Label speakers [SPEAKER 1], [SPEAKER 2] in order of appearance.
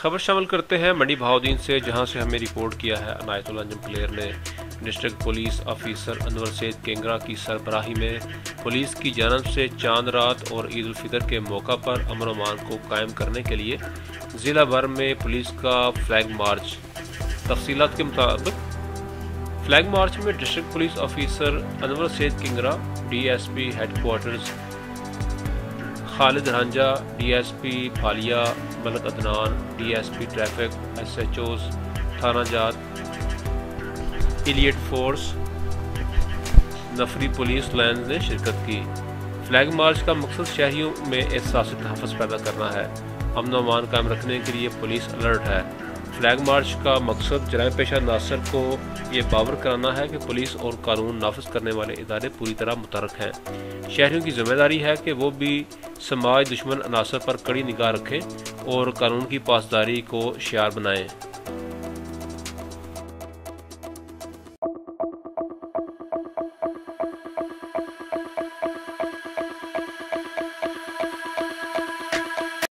[SPEAKER 1] खबर शामिल करते हैं मंडी बहाउद्दीन से, जहां से हमें रिपोर्ट किया है अनायतुल अंजम क्लियर ने। District police officer Anwar Syed Kengra की सरबराही में पुलिस की जानब से चांद रात और ईद उल फितर के मौका पर अमन और अमान को कायम करने के लिए ज़िला भर में पुलिस का फ्लैग मार्च। तफसीलात के मुताबिक फ्लैग मार्च में district police officer Anwar Syed Kengra, DSP headquarters Khalid Ranjha, DSP Phalia Malak Adnan, DSP traffic, SHOs थाना जात, इलियट फोर्स, नफरी पुलिस लाइन ने शिरकत की। फ्लैग मार्च का मकसद शहरियों में एहसास तहफ़्फ़ुज़ पैदा करना है। अमन और अमान कायम रखने के लिए पुलिस अलर्ट है। फ्लैग मार्च का मकसद जराइम पेशा नासर को ये बावर कराना है कि पुलिस और कानून नाफिज करने वाले इदारे पूरी तरह मुतहर्रिक हैं। शहरियों की जिम्मेदारी है कि वो भी समाज दुश्मन अनासर पर कड़ी निगाह रखें और कानून की पासदारी को शियार बनाएं।